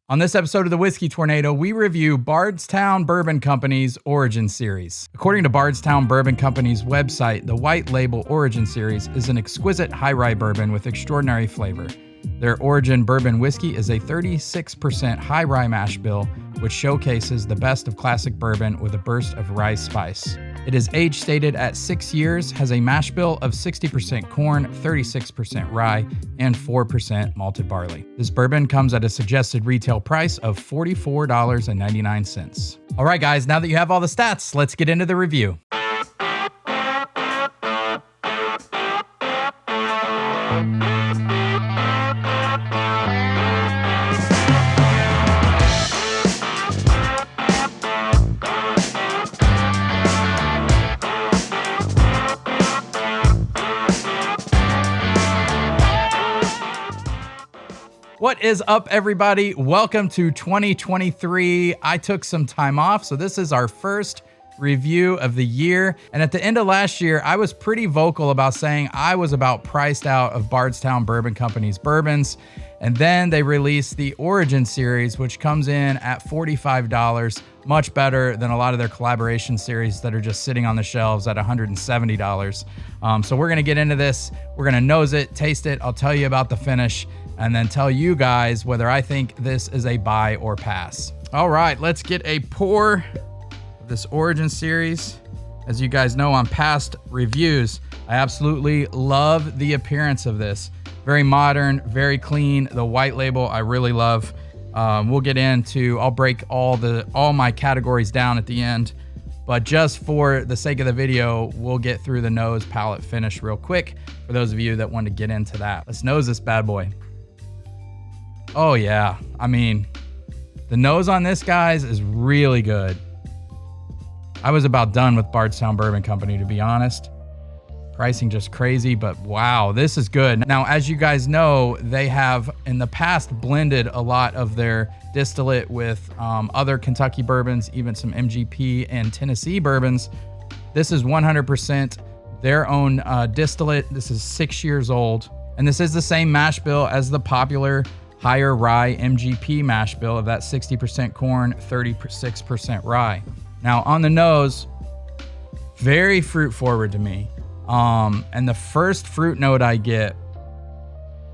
On this episode of the Whiskey Tornado, we review Bardstown Bourbon Company's Origin Series. According to Bardstown Bourbon Company's website, the White Label Origin Series is an exquisite high rye bourbon with extraordinary flavor. Their Origin Bourbon Whiskey is a 36% high rye mash bill, which showcases the best of classic bourbon with a burst of rye spice. It is age stated at 6 years, has a mash bill of 60% corn, 36% rye, and 4% malted barley. This bourbon comes at a suggested retail price of $44.99. All right, guys, now that you have all the stats, let's get into the review. What is up, everybody? Welcome to 2023. I took some time off, so this is our first review of the year. And at the end of last year, I was pretty vocal about saying I was about priced out of Bardstown Bourbon Company's bourbons. And then they released the Origin Series, which comes in at $45, much better than a lot of their collaboration series that are just sitting on the shelves at $170. So we're gonna get into this. We're gonna nose it, taste it. I'll tell you about the finish, and then tell you guys whether I think this is a buy or pass. All right, let's get a pour of this Origin Series. As you guys know on past reviews, I absolutely love the appearance of this. Very modern, very clean. The white label I really love. We'll get into, I'll break all my categories down at the end, but just for the sake of the video, we'll get through the nose, palate, finish real quick for those of you that want to get into that. Let's nose this bad boy. Oh yeah, I mean, the nose on this, guys, is really good. I was about done with Bardstown Bourbon Company, to be honest. Pricing just crazy, but wow, this is good. Now, as you guys know, they have in the past blended a lot of their distillate with other Kentucky bourbons, even some MGP and Tennessee bourbons. This is 100% their own distillate. This is 6 years old, and this is the same mash bill as the popular higher rye MGP mash bill of that 60% corn, 36% rye. Now on the nose, very fruit forward to me. And the first fruit note I get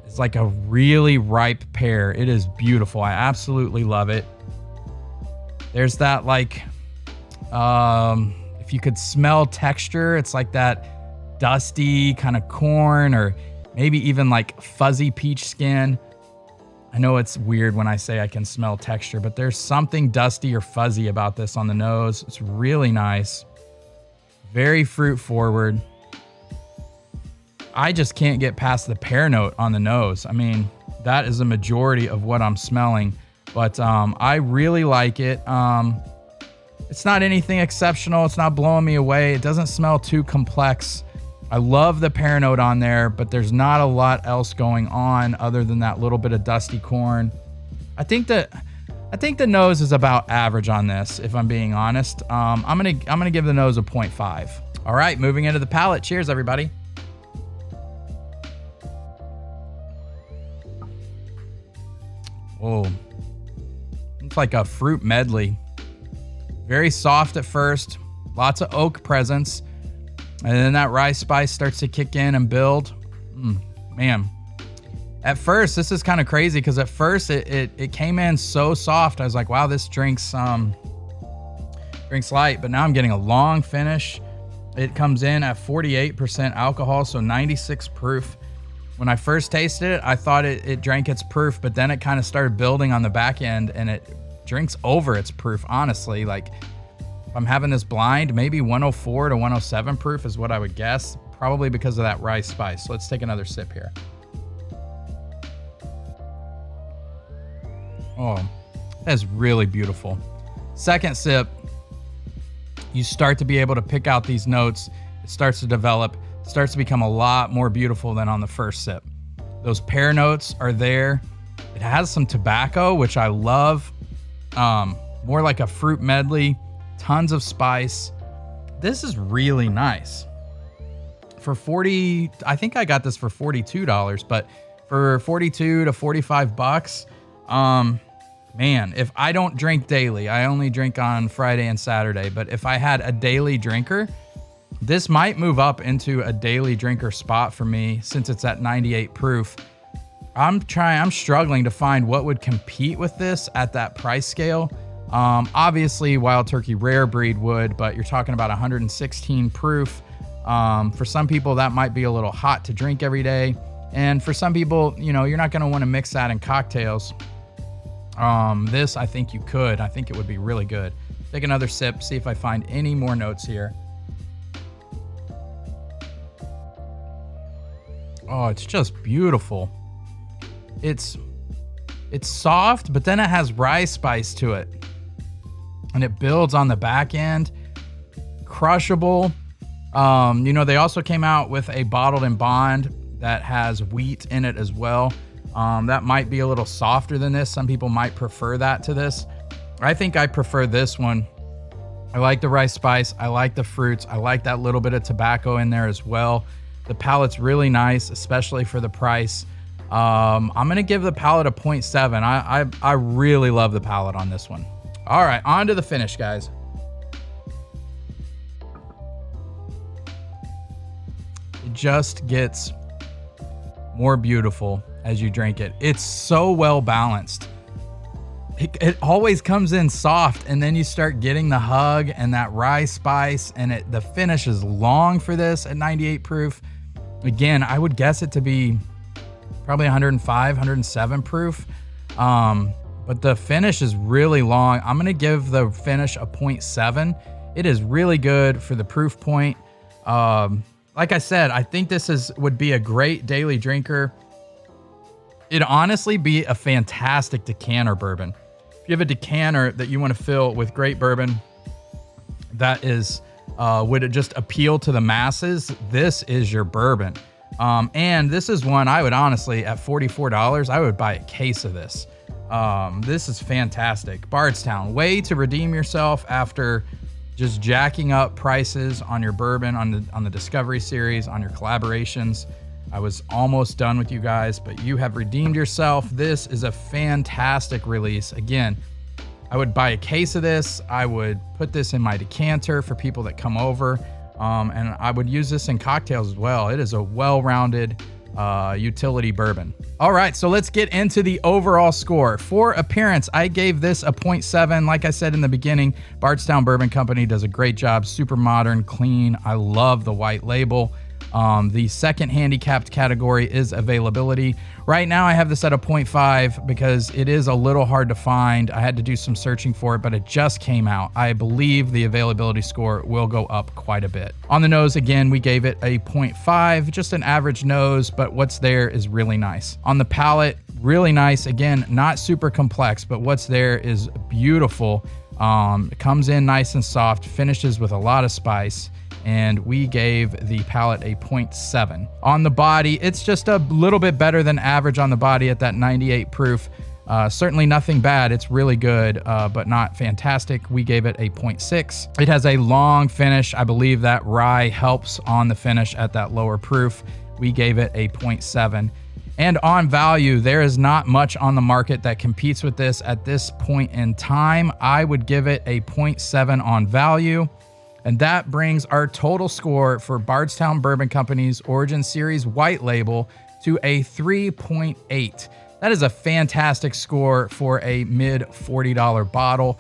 is like a really ripe pear. It is beautiful. I absolutely love it. There's that like, if you could smell texture, it's like that dusty kind of corn or maybe even like fuzzy peach skin. I know it's weird when I say I can smell texture, but there's something dusty or fuzzy about this on the nose. It's really nice. Very fruit forward. I just can't get past the pear note on the nose. I mean, that is a majority of what I'm smelling, but I really like it. It's not anything exceptional. It's not blowing me away. It doesn't smell too complex. I love the pear note on there, but there's not a lot else going on other than that little bit of dusty corn. I think the nose is about average on this, if I'm being honest. I'm gonna give the nose a 0.5. All right, moving into the palate. Cheers, everybody. Whoa, it's like a fruit medley. Very soft at first, lots of oak presence. And then that rye spice starts to kick in and build. Man, at first, this is kind of crazy because at first it came in so soft. I was like, wow, this drinks light, but now I'm getting a long finish. It comes in at 48% alcohol, so 96 proof. When I first tasted it, I thought it drank its proof, but then it kind of started building on the back end and it drinks over its proof, honestly. Like, if I'm having this blind, maybe 104 to 107 proof is what I would guess, probably because of that rye spice. So let's take another sip here. Oh, that's really beautiful. Second sip, you start to be able to pick out these notes. It starts to develop, starts to become a lot more beautiful than on the first sip. Those pear notes are there. It has some tobacco, which I love. More like a fruit medley. Tons of spice. This is really nice. For 40, I think I got this for $42, but for 42 to 45 bucks, Man, if I don't drink daily, I only drink on Friday and Saturday, but if I had a daily drinker, this might move up into a daily drinker spot for me since it's at 98 proof. I'm struggling to find what would compete with this at that price scale. Obviously Wild Turkey Rare Breed would, but you're talking about 116 proof. For some people that might be a little hot to drink every day. And for some people, you know, you're not gonna wanna mix that in cocktails. This, I think you could. I think it would be really good. Take another sip, see if I find any more notes here. Oh, it's just beautiful. It's soft, but then it has rye spice to it. And it builds on the back end. Crushable. You know, they also came out with a bottled in bond that has wheat in it as well. That might be a little softer than this. Some people might prefer that to this. I think I prefer this one. I like the rice spice. I like the fruits. I like that little bit of tobacco in there as well. The palate's really nice, especially for the price. I'm gonna give the palate a 0.7. I really love the palate on this one. All right, on to the finish, guys. It just gets more beautiful as you drink it. It's so well balanced. It always comes in soft, and then you start getting the hug and that rye spice, and the finish is long for this at 98 proof. Again, I would guess it to be probably 105, 107 proof. But the finish is really long. I'm gonna give the finish a 0.7. It is really good for the proof point. Like I said, I think this would be a great daily drinker. It'd honestly be a fantastic decanter bourbon. If you have a decanter that you want to fill with great bourbon that is would it just appeal to the masses, this is your bourbon. And this is one I would honestly, at $44, I would buy a case of this. This is fantastic. Bardstown, way to redeem yourself after just jacking up prices on your bourbon, on the Discovery series, on your collaborations. I was almost done with you guys, but you have redeemed yourself. This is a fantastic release. Again, I would buy a case of this. I would put this in my decanter for people that come over. And I would use this in cocktails as well. It is a well-rounded utility bourbon. All right, so let's get into the overall score. For appearance, I gave this a 0.7. Like I said in the beginning, Bardstown Bourbon Company does a great job. Super modern, clean. I love the white label. The second handicapped category is availability. Right now I have this at a 0.5 because it is a little hard to find. I had to do some searching for it, but it just came out. I believe the availability score will go up quite a bit. On the nose, again, we gave it a 0.5, just an average nose, but what's there is really nice. On the palate, really nice. Again, not super complex, but what's there is beautiful. It comes in nice and soft, finishes with a lot of spice. And we gave the palate a 0.7. On the body, it's just a little bit better than average on the body at that 98 proof. Certainly nothing bad. It's really good, but not fantastic. We gave it a 0.6. It has a long finish. I believe that rye helps on the finish at that lower proof. We gave it a 0.7. And on value, there is not much on the market that competes with this at this point in time. I would give it a 0.7 on value. And that brings our total score for Bardstown Bourbon Company's Origin Series White Label to a 3.8. That is a fantastic score for a mid $40 bottle.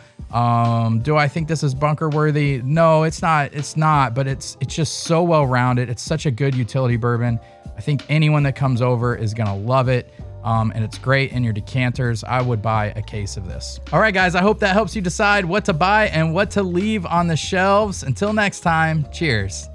Do I think this is bunker worthy? No, it's not, but it's just so well rounded. It's such a good utility bourbon. I think anyone that comes over is gonna love it. And it's great in your decanters. I would buy a case of this. All right, guys, I hope that helps you decide what to buy and what to leave on the shelves. Until next time, cheers.